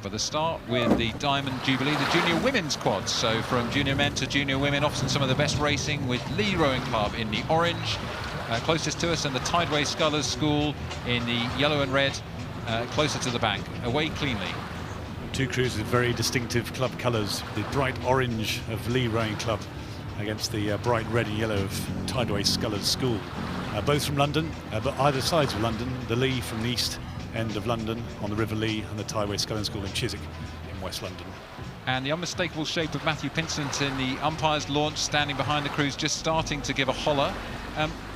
Cup at the start with the Diamond Jubilee, the junior women's quads. So from junior men to junior women, often some of the best racing, with Lea Rowing Club in the orange, closest to us, and the Tideway Scullers School in the yellow and red, closer to the back, away cleanly. Two crews with very distinctive club colours, the bright orange of Lea Rowing Club against the bright red and yellow of Tideway Scullers School. Both from London, but either sides of London. The Lea from the east end of London on the River Lea, and the Tideway Scullers School in Chiswick in West London. And the unmistakable shape of Matthew Pinsent in the umpire's launch, standing behind the crews, just starting to give a holler.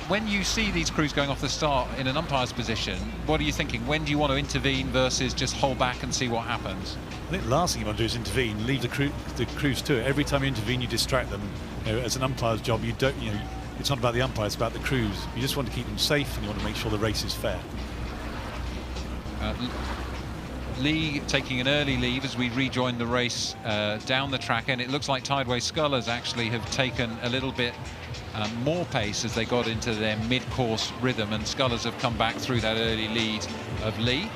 When you see these crews going off the start in an umpire's position, what are you thinking? When do you want to intervene versus just hold back and see what happens? I think the last thing you want to do is intervene, leave the crews to it. Every time you intervene, you distract them. As an umpire's job, you don't, it's not about the umpire, it's about the crews. You just want to keep them safe, and you want to make sure the race is fair. Lea taking an early leave as we rejoin the race down the track, and it looks like Tideway Scullers actually have taken a little bit more pace as they got into their mid-course rhythm, and Scullers have come back through that early lead of Lea.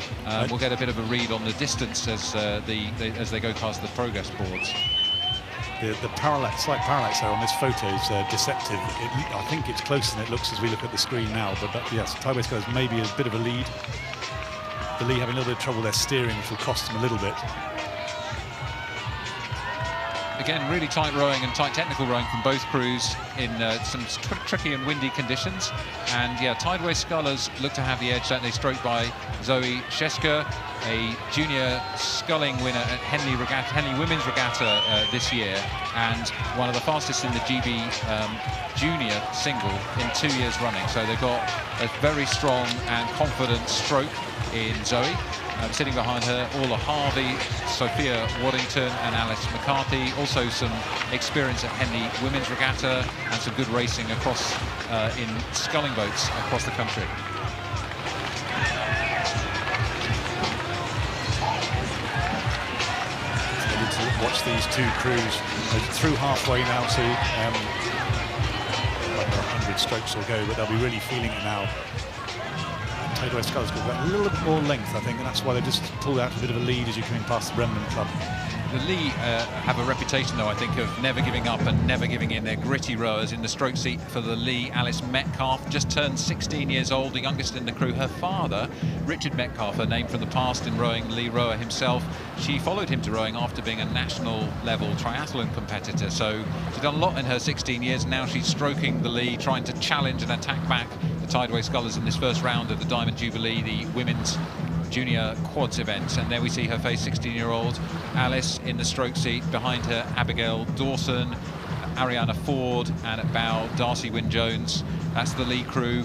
We'll get a bit of a read on the distance as they go past the progress boards. The slight parallax there on this photo is deceptive. I think it's closer than it looks as we look at the screen now, but yes, Tideway Scullers maybe a bit of a lead. The Lea having a little bit of trouble there steering, which will cost them a little bit. Again, really tight rowing and tight technical rowing from both crews in some tricky and windy conditions. And yeah, Tideway Scullers look to have the edge, certainly stroked by Zoe Shesker, a junior sculling winner at Henley Women's Regatta this year, and one of the fastest in the GB junior single in 2 years running. So they've got a very strong and confident stroke in Zoe. Sitting behind her, Orla Harvey, Sophia Waddington and Alice McCarthy. Also some experience at Henley Women's Regatta and some good racing across in sculling boats across the country. So we need to watch these two crews through halfway now to under 100 strokes will go, but they'll be really feeling it now. Tideway Scullers School got a little bit more length, I think, and that's why they just pulled out a bit of a lead as you're coming past the Brennan Club. The Lea have a reputation, though, I think, of never giving up and never giving in. They're gritty rowers. In the stroke seat for the Lea, Alice Metcalf, just turned 16 years old, the youngest in the crew. Her father, Richard Metcalf, a name from the past in rowing, Lea rower himself. She followed him to rowing after being a national level triathlon competitor. So she's done a lot in her 16 years. Now she's stroking the Lea, trying to challenge and attack back the Tideway Scullers in this first round of the Diamond Jubilee, the women's junior quads event. And there we see her face, 16-year-old Alice in the stroke seat. Behind her, Abigail Dawson, Ariana Ford, and at bow, Darcy Wynne-Jones. That's the Lea crew.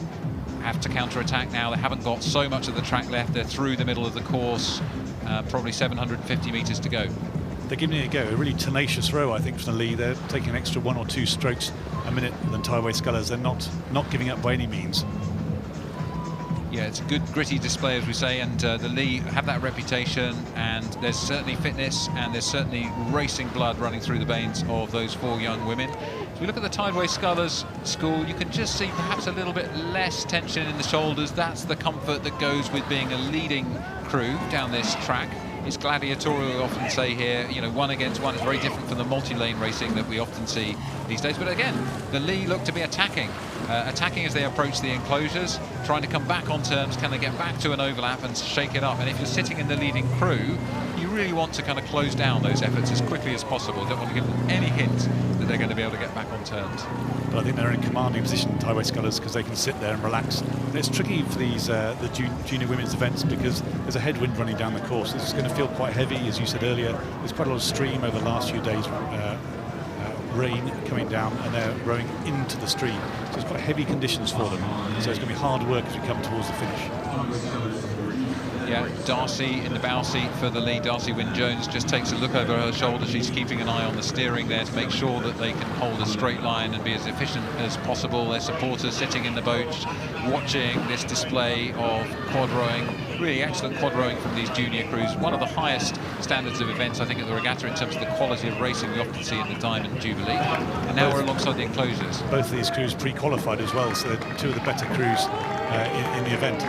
Have to counter-attack now. They haven't got so much of the track left. They're through the middle of the course, probably 750 metres to go. They're giving it a go. A really tenacious row, I think, from the Lea. They're taking an extra 1 or 2 strokes a minute than Tideway Scullers. They're not giving up by any means. Yeah, it's a good gritty display, as we say, and the Lea have that reputation, and there's certainly fitness and there's certainly racing blood running through the veins of those 4 young women. If we look at the Tideway Scullers School, you can just see perhaps a little bit less tension in the shoulders. That's the comfort that goes with being a leading crew down this track. It's gladiatorial, we often say here, one against one. It's very different from the multi-lane racing that we often see these days. But again, the Lea look to be attacking as they approach the enclosures, trying to come back on terms. Can they get back to an overlap and shake it up? And if you're sitting in the leading crew, you really want to kind of close down those efforts as quickly as possible. You don't want to give them any hint that they're going to be able to get back on terms. But I think they're in commanding position, Tideway Scullers, because they can sit there and relax. And it's tricky for these the junior women's events because there's a headwind running down the course. This is going to feel quite heavy, as you said earlier. There's quite a lot of stream over the last few days, rain coming down, and they're rowing into the stream. So it's quite heavy conditions for them. So it's going to be hard work as we come towards the finish. Yeah, Darcy in the bow seat for the Lea. Darcy Wynne-Jones just takes a look over her shoulder. She's keeping an eye on the steering there to make sure that they can hold a straight line and be as efficient as possible. Their supporters sitting in the boat watching this display of quad rowing. Really excellent quad rowing from these junior crews. One of the highest standards of events, I think, at the regatta in terms of the quality of racing we often see in the Diamond Jubilee. And now we're alongside the enclosures. Both of these crews pre-qualified as well, so they're 2 of the better crews in the event.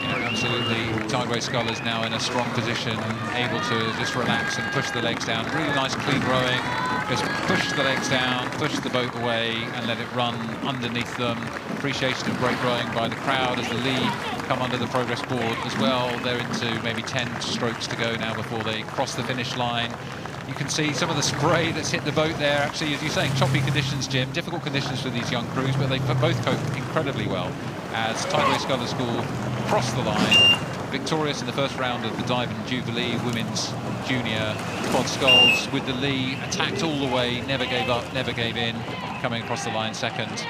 Absolutely. Tideway Scullers now in a strong position, able to just relax and push the legs down. Really nice clean rowing. Just push the legs down, push the boat away and let it run underneath them. Appreciation of great rowing by the crowd as the Lea come under the progress board as well. They're into maybe 10 strokes to go now before they cross the finish line. You can see some of the spray that's hit the boat there. Actually, as you're saying, choppy conditions, Jim, difficult conditions for these young crews, but they both cope incredibly well as Tideway Scullers School cross the line, victorious in the first round of the Diamond Jubilee Women's Junior Quad Sculls, with the Lea attacked all the way, never gave up, never gave in, coming across the line second.